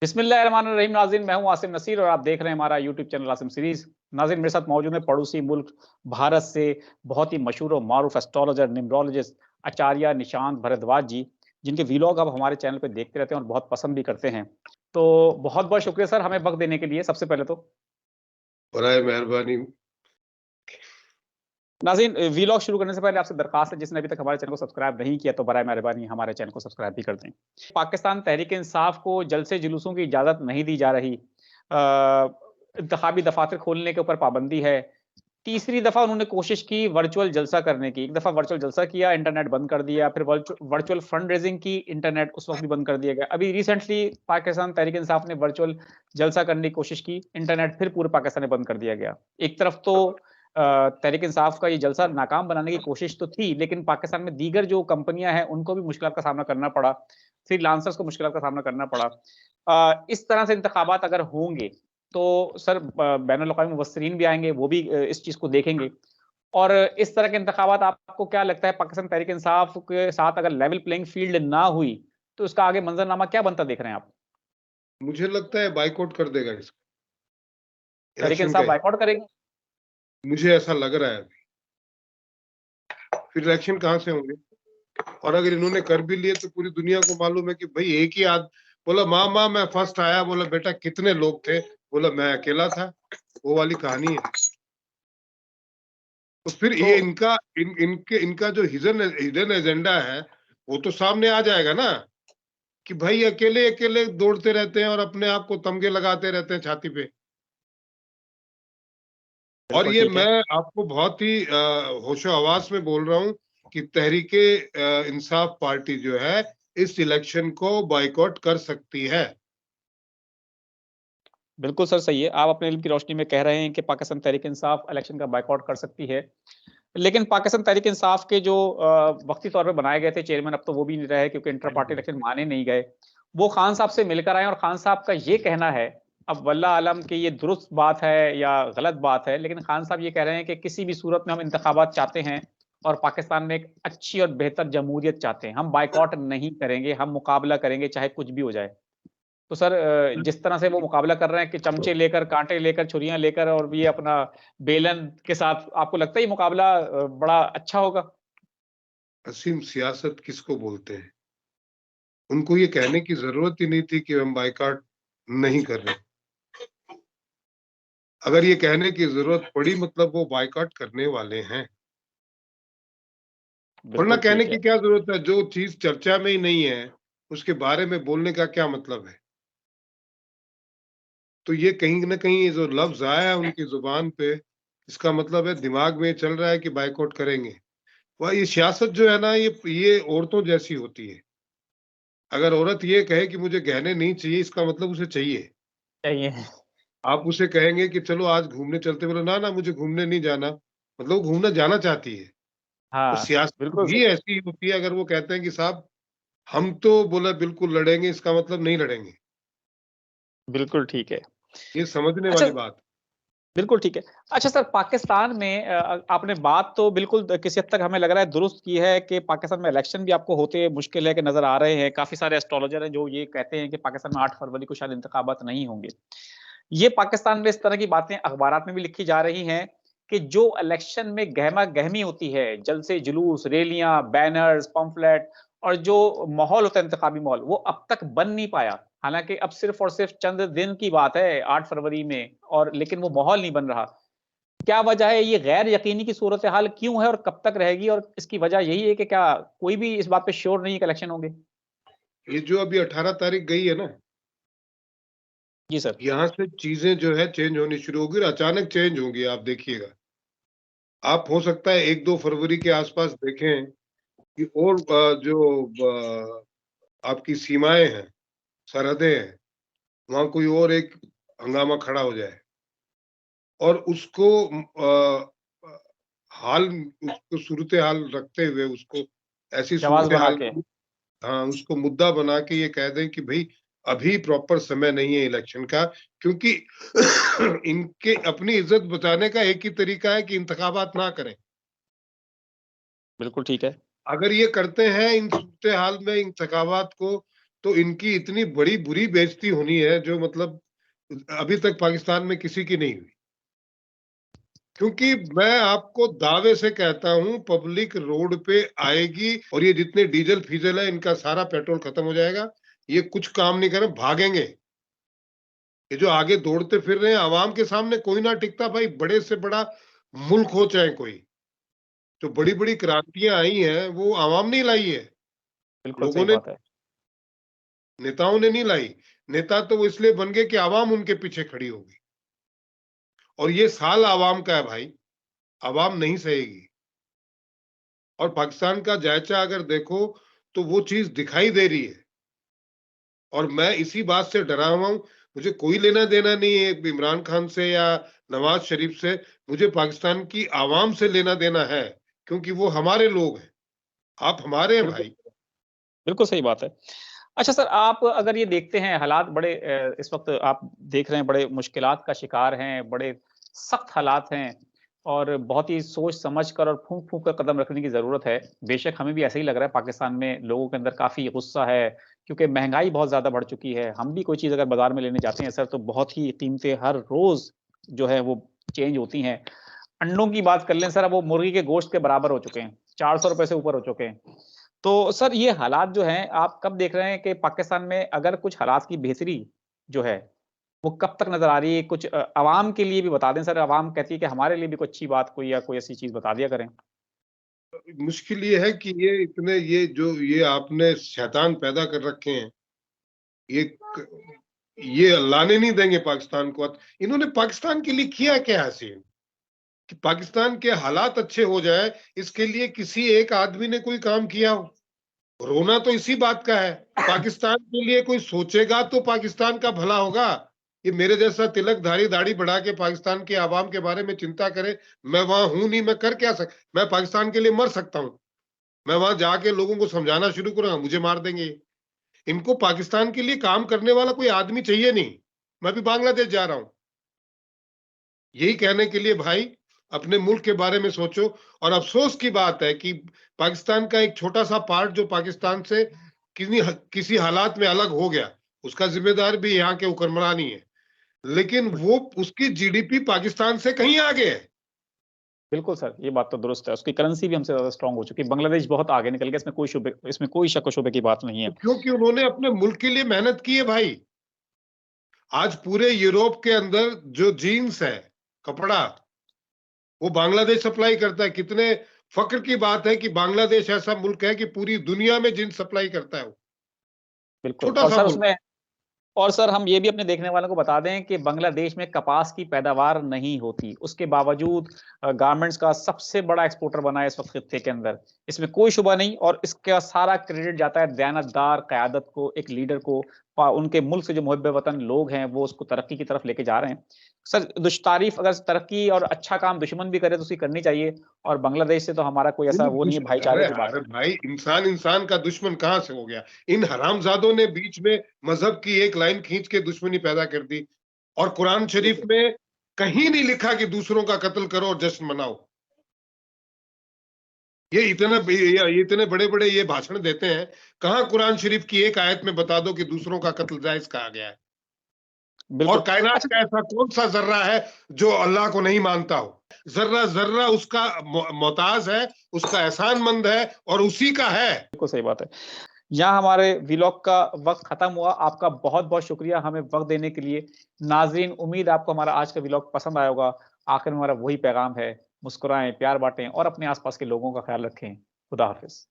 बिस्मिल्लाहिर्रहमानिर्रहीम। नाज़रीन, मैं हूं आसिम नसीर और आप देख रहे हैं हमारा यूट्यूब चैनल आसिम सीरीज। नाज़रीन, मेरे साथ मौजूद है पड़ोसी मुल्क भारत से बहुत ही मशहूर और मारूफ एस्ट्रोलॉजर, न्यूमरोलॉजिस्ट आचार्य निशांत भारद्वाज जी, जिनके वीलॉग आप हमारे चैनल पे देखते रहते हैं और बहुत पसंद भी करते हैं। तो बहुत बहुत शुक्रिया सर हमें वक्त देने के लिए। सबसे पहले तो बराए मेहरबानी। नाज़रीन, वीलॉग शुरू करने से पहले आपसे दरखास्त है, जिसने अभी तक हमारे चैनल को सब्सक्राइब नहीं किया तो बराए मेहरबानी हमारे चैनल को सब्सक्राइब भी कर दें। पाकिस्तान तहरीक इंसाफ को जलसे जुलूसों की इजाज़त नहीं दी जा रही। इंतखाबी दफातर खोलने के ऊपर पाबंदी है। तीसरी दफ़ा उन्होंने कोशिश की वर्चुअल जलसा करने की। एक दफ़ा वर्चुअल जलसा किया, इंटरनेट बंद कर दिया, फिर वर्चुअल फंड रेजिंग की, इंटरनेट उस वक्त भी बंद कर दिया गया। अभी रिसेंटली पाकिस्तान तहरीक इंसाफ ने वर्चुअल जलसा करने की कोशिश की, इंटरनेट फिर पूरे पाकिस्तान में बंद कर दिया गया। एक तरफ तो तहरीक इंसाफ का ये जलसा नाकाम बनाने की कोशिश तो थी, लेकिन पाकिस्तान में दीगर जो कंपनियां हैं उनको भी मुश्किलात का सामना करना पड़ा, फ्रीलांसर्स को मुश्किलात का सामना करना पड़ा। इस तरह से इंतखाबात अगर होंगे तो सर बैनुल-अक़वामी मुबस्सिरीन भी आएंगे, वो भी इस चीज़ को देखेंगे। और इस तरह के इंतखाबात आपको क्या लगता है, पाकिस्तान तहरीक इंसाफ के साथ अगर लेवल प्लेइंग फील्ड ना हुई तो इसका आगे मंजरनामा क्या बनता देख रहे हैं आप? मुझे लगता है बाइकआउट कर देगा इसको, तहरीक इलेक्शन इंसाफ का। बायकॉट करेगी? मुझे ऐसा लग रहा है अभी। फिर इलेक्शन कहाँ से होंगे? और अगर इन्होंने कर भी लिए तो पूरी दुनिया को मालूम है कि भाई एक ही बोला माँ मैं फर्स्ट आया। बोला बेटा कितने लोग थे? बोला मैं अकेला था। वो वाली कहानी है। तो फिर ये इनका जो हिडन एजेंडा है वो तो सामने आ जाएगा ना, कि भाई अकेले अकेले दौड़ते रहते हैं और अपने आप को तमगे लगाते रहते हैं छाती पे। और ये मैं आपको बहुत ही होशो हवास में बोल रहा हूँ कि तहरीके इंसाफ पार्टी जो है इस इलेक्शन को बॉयकॉट कर सकती है। बिल्कुल सर, सही है। आप अपने इल्म की रोशनी में कह रहे हैं कि पाकिस्तान तहरीक इंसाफ इलेक्शन का बायकॉट कर सकती है। लेकिन पाकिस्तान तहरीक इंसाफ के जो वक्ती तौर पे बनाए गए थे चेयरमैन, अब तो वो भी नहीं रहे क्योंकि इंटर पार्टी इलेक्शन माने नहीं गए। वो खान साहब से मिलकर आए और खान साहब का ये कहना है, अब वल्लाह आलम कि ये दुरुस्त बात है या गलत बात है, लेकिन खान साहब ये कह रहे हैं कि किसी भी सूरत में हम इंतखाबात चाहते हैं और पाकिस्तान में एक अच्छी और बेहतर जमहूरियत चाहते हैं। हम बायकॉट नहीं करेंगे, हम मुकाबला करेंगे चाहे कुछ भी हो जाए। तो सर जिस तरह से वो मुकाबला कर रहे हैं कि चमचे लेकर, कांटे लेकर, छुरियां लेकर और ये अपना बेलन के साथ, आपको लगता है ये मुकाबला बड़ा अच्छा होगा? असीम, सियासत किसको बोलते हैं? उनको ये कहने की जरूरत ही नहीं थी कि हम बाइकआउट नहीं कर रहे। अगर ये कहने की जरूरत पड़ी मतलब वो बाइकआउट करने वाले हैं, वरना कहने की क्या जरूरत है? जो चीज चर्चा में ही नहीं है उसके बारे में बोलने का क्या मतलब है? तो ये कहीं ना कहीं जो लफ्ज आया है उनकी जुबान पे, इसका मतलब है दिमाग में चल रहा है कि बाइकआउट करेंगे। वह ये सियासत जो है ना, ये औरतों जैसी होती है। अगर औरत ये कहे कि मुझे गहने नहीं चाहिए, इसका मतलब उसे चाहिए। चाहिए। आप उसे कहेंगे कि चलो आज घूमने चलते, बोले ना ना मुझे घूमने नहीं जाना, मतलब वो घूमना जाना चाहती है। तो हाँ, सियासत बिल्कुल भी सर। ऐसी ही होती है। अगर वो कहते हैं कि साहब हम तो बोला बिल्कुल लड़ेंगे, इसका मतलब नहीं लड़ेंगे। बिल्कुल ठीक है। ये समझने अच्छा, वाली बात। बिल्कुल ठीक है। अच्छा सर, पाकिस्तान में आपने बात तो बिल्कुल किसी हद तक हमें लग रहा है दुरुस्त की है कि पाकिस्तान में इलेक्शन भी आपको होते मुश्किल है कि नजर आ रहे हैं। काफी सारे एस्ट्रोलॉजर हैं जो ये कहते हैं कि पाकिस्तान में 8 फरवरी को शायद इंतखाबात नहीं होंगे। ये पाकिस्तान में इस तरह की बातें अखबारात में भी लिखी जा रही हैं कि जो इलेक्शन में गहमा गहमी होती है, जलसे जुलूस, रैलियां, बैनर्स, पंफलेट और जो माहौल होता है इंतखाबी माहौल, वो अब तक बन नहीं पाया। हालांकि अब सिर्फ और सिर्फ चंद दिन की बात है 8 फरवरी में, और लेकिन वो माहौल नहीं बन रहा। क्या वजह है? ये गैर यकीनी की सूरत हाल क्यों है और कब तक रहेगी? और इसकी वजह यही है कि क्या कोई भी इस बात पे श्योर नहीं है कि इलेक्शन होंगे? ये जो अभी 18 तारीख गई है ना, जी सर। यहाँ से चीजें जो है चेंज होनी शुरू होगी और अचानक चेंज होंगी। आप देखिएगा, आप हो सकता है 1-2 फरवरी के आसपास देखें कि और जो आपकी सीमाएं हैं, सरहदें हैं, वहां कोई और एक हंगामा खड़ा हो जाए और उसको उसको सूरत हाल रखते हुए उसको ऐसी जवाब सूरत बना हाल, के। हाँ, उसको मुद्दा बना के ये कह दें कि भाई अभी प्रॉपर समय नहीं है इलेक्शन का, क्योंकि इनके अपनी इज्जत बचाने का एक ही तरीका है कि इंतखाबात ना करें। बिल्कुल ठीक है। अगर ये करते हैं इन सूरत हाल में इंतखाबात को, तो इनकी इतनी बड़ी बुरी बेइज्जती होनी है जो मतलब अभी तक पाकिस्तान में किसी की नहीं हुई। क्योंकि मैं आपको दावे से कहता हूं पब्लिक रोड पे आएगी और ये जितने डीजल फीजल है इनका सारा पेट्रोल खत्म हो जाएगा, ये कुछ काम नहीं करें, भागेंगे। ये जो आगे दौड़ते फिर रहे हैं आवाम के सामने कोई ना टिकता भाई, बड़े से बड़ा मुल्क हो चाहे कोई, जो बड़ी बड़ी क्रांतियां आई हैं वो आवाम नहीं लाई है, बिल्कुल सही लोगों ने, बात है। नेताओं ने नहीं लाई। नेता तो वो इसलिए बन गए कि आवाम उनके पीछे खड़ी होगी, और ये साल आवाम का है भाई, आवाम नहीं सहेगी। और पाकिस्तान का जायचा अगर देखो तो वो चीज दिखाई दे रही है, और मैं इसी बात से डरा हुआ हूं। मुझे कोई लेना देना नहीं है इमरान खान से या नवाज शरीफ से, मुझे पाकिस्तान की आवाम से लेना देना है, क्योंकि वो हमारे लोग हैं, आप हमारे हैं बिल्कुल भाई। बिल्कुल सही बात है। अच्छा सर, आप अगर ये देखते हैं हालात बड़े इस वक्त आप देख रहे हैं बड़े मुश्किलात का शिकार हैं, बड़े सख्त हालात हैं और बहुत ही सोच समझ कर और फूंक फूंक कर कदम रखने की जरूरत है। बेशक हमें भी ऐसा ही लग रहा है, पाकिस्तान में लोगों के अंदर काफी गुस्सा है क्योंकि महंगाई बहुत ज्यादा बढ़ चुकी है। हम भी कोई चीज अगर बाजार में लेने जाते हैं सर तो बहुत ही कीमतें हर रोज जो है वो चेंज होती हैं। अंडों की बात कर लें सर, अब वो मुर्गी के गोश्त के बराबर हो चुके हैं, 400 रुपए से ऊपर हो चुके हैं। तो सर ये हालात जो हैं आप कब देख रहे हैं कि पाकिस्तान में अगर कुछ हालात की बेहतरी जो है वो कब तक नजर आ रही है? कुछ अवाम के लिए भी बता दें सर, अवाम कहती है कि हमारे लिए भी कोई अच्छी बात कोई या कोई ऐसी चीज बता दिया करें। मुश्किल ये है कि ये इतने ये आपने शैतान पैदा कर रखे हैं, ये ये लाने नहीं देंगे पाकिस्तान को। इन्होंने पाकिस्तान के लिए किया क्या हसीन कि पाकिस्तान के हालात अच्छे हो जाए, इसके लिए किसी एक आदमी ने कोई काम किया हो? रोना तो इसी बात का है। पाकिस्तान के लिए कोई सोचेगा तो पाकिस्तान का भला होगा। ये मेरे जैसा तिलकधारी दाढ़ी बढ़ा के पाकिस्तान के आवाम के बारे में चिंता करे, मैं वहां हूं नहीं, मैं कर क्या मैं पाकिस्तान के लिए मर सकता हूं, मैं वहां जाके लोगों को समझाना शुरू करूंगा, मुझे मार देंगे। इनको पाकिस्तान के लिए काम करने वाला कोई आदमी चाहिए नहीं। मैं भी बांग्लादेश जा रहा हूं यही कहने के लिए भाई, अपने मुल्क के बारे में सोचो। और अफसोस की बात है कि पाकिस्तान का एक छोटा सा पार्ट जो पाकिस्तान से किसी हालात में अलग हो गया, उसका जिम्मेदार भी यहाँ के हुक्मरान ही है, लेकिन वो उसकी जीडीपी पाकिस्तान से कहीं आगे है। बिल्कुल सर, ये बात तो दुरुस्त है, उसकी करेंसी भी हमसे ज्यादा स्ट्रांग हो चुकी है, बांग्लादेश बहुत आगे निकल गया, इसमें कोई शक व शुबे की बात नहीं है। क्योंकि उन्होंने अपने मुल्क के लिए मेहनत की है भाई। आज पूरे यूरोप के अंदर जो जीन्स है, कपड़ा, वो बांग्लादेश सप्लाई करता है। कितने फक्र की बात है कि बांग्लादेश ऐसा मुल्क है कि पूरी दुनिया में जींस सप्लाई करता है वो, बिल्कुल। छोटा और सा सर मुल्क। उसमें और सर हम ये भी अपने देखने वालों को बता दें कि बांग्लादेश में कपास की पैदावार नहीं होती, उसके बावजूद गारमेंट्स का सबसे बड़ा एक्सपोर्टर बना है इस वक्त खित्ते के अंदर, इसमें कोई शुबा नहीं। और इसका सारा क्रेडिट जाता है दयानतदार क़यादत को, एक लीडर को। उनके मुल्क से जो मुहिब वतन लोग हैं वो उसको तरक्की की तरफ लेके जा रहे हैं। सर तारीफ, अगर तरक्की और अच्छा काम दुश्मन भी करे तो उसकी करनी चाहिए। और बांग्लादेश से तो हमारा कोई ऐसा वो नहीं है, भाईचारे अरे की बात अरे है। भाई, इंसान इंसान का दुश्मन कहां से हो गया? इन हरामजादों ने बीच में मजहब की एक लाइन खींच के दुश्मनी पैदा कर दी। और कुरान शरीफ में कहीं नहीं लिखा कि दूसरों का कत्ल करो और जश्न मनाओ। ये इतने बड़े बड़े ये भाषण देते हैं, कहां कुरान शरीफ की एक आयत में बता दो कि दूसरों का कत्ल जायज कहा गया है? और बिल्कुल। कायनात अच्छा, का ऐसा कौन सा जर्रा है जो अल्लाह को नहीं मानता हो? जर्रा जर्रा उसका मोहताज है, उसका एहसानमंद है, और उसी का है। बिल्कुल सही बात है। यहाँ हमारे व्लॉग का वक्त खत्म हुआ। आपका बहुत बहुत शुक्रिया हमें वक्त देने के लिए। नाजरीन, उम्मीद आपको हमारा आज का व्लॉग पसंद आया होगा। आखिर में हमारा वही पैगाम है, मुस्कुराएं, प्यार बांटें और अपने आसपास के लोगों का ख्याल रखें। खुदा हाफिज।